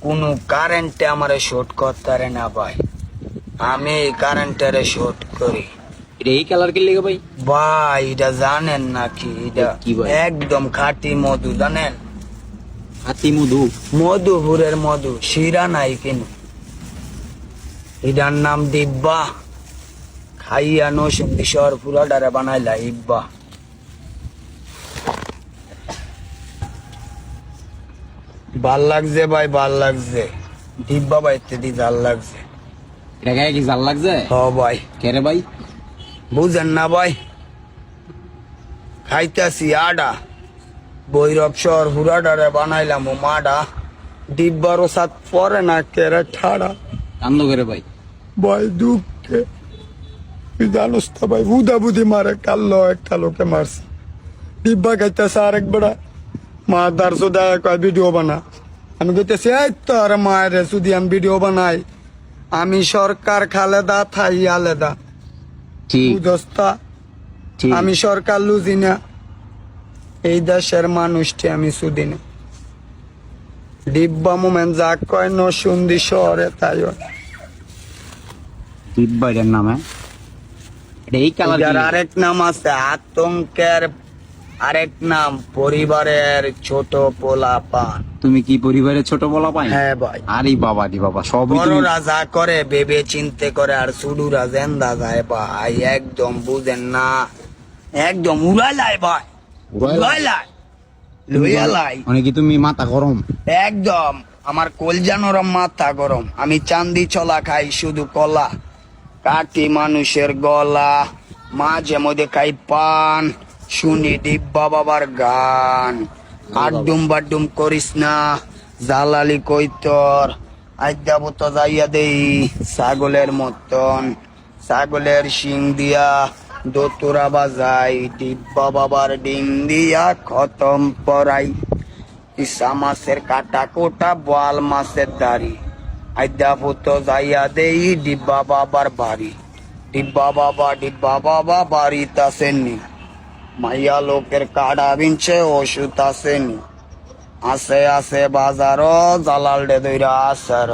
কোনো কারেন্টে আমারে শর্ট করতে না ভাই, আমি কারেন্টারে শর্ট করি। এটা এই কালার কে লেগে ভাই? ভাই এটা জানেন নাকি? এটা কি ভাই? একদম খাঁটি মধু, জানেন? হাতি মধু? মধুপুরের মধু, শিরা নাই কিনু। এটার নাম দিব্যা, খাইয়া নসুন্দি শহর পুরাটারে বানাইলা ইব্বা। ভাল লাগছে ভাই, ভাল লাগছে। দিব্যা বাইতে দি ভাল লাগছে। এটা গায়ে কি জাল লাগছে? হ ভাই, কে রে ভাই? বুঝেন না ভাই? খাইতাছি আডা, বৈরব শহর হুরাডারে বানাইলাম ও মাডা। ডিব্বারও সাত পরে না কেরে ঠাড়া। কান্দ করে ভাই? ভাই দুঃখে তুই জানোস তো ভাই, বুধা বুধি মারে কাল্লো একটা লোকে মারছে। ডিব্বা খাইতেছে আরেক বেড়া, মা দার সুদা কয় ভিডিও বানা। আমি কইতেছি এই তোর মায়ের শুধু আমি ভিডিও বানাই, আমি সরকার খালেদা থাই আলেদা। ঠিক বুঝস্তা, ঠিক। আমি সরকার লুজি না, এই দেশের মানুষটি আমি সুদি না। ডিব্বা মোমেন্ট যা কয় নসুন্দি শহরে তাই হয়। দিব্যা এটার নাম? হ্যাঁ, এটা এই কালার এটার আরেক নাম আছে আতঙ্কের, আরেক নাম পরিবারের ছোট পোলা পান। তুমি কি পরিবারের ছোট বলা পাই? হ্যাঁ ভাই, আরে বাবা রে বাবা, সবই তুমি। বড়রা যা করে ভেবে চিনতে করে, আর সুডুরা জেন্দা যায় ভাই, একদম বুঝেন না, একদম উড়াইলাই ভাই, উড়াইলাই লইয়ালাই অনেকে তুমি মাথা গরম। একদম আমার কলজানোর মাথা গরম। আমি চান্দি চলা খাই শুধু কলা, কাটি মানুষের গলা, মাঝে মধ্যে খাই পান, শুনি ডিব্বা বাবার গান। আড্ডুম বাড্ডুম করিস না, জালালি কই তোর, আজ যাবো তো যাইয়া দেই ছাগলের মতন, ছাগলের শিং দিয়া দোতরা বাজাই, ডিব্বা বাবার ডিম দিয়া খতম পরাই। ইসা মাছের কাটা কোটা, বোয়াল মাছের দাড়ি, আইদা পুতো যাইয়া দেই ডিব্বা বাবার বাড়ি। ডিব্বা বাবা বাড়িতে আসেননি, মাইয়া লোকের কাড়া বিনছে ওষুধ আসেনি। আসে আসে বাজারও জালাল ডে দইরা আসার।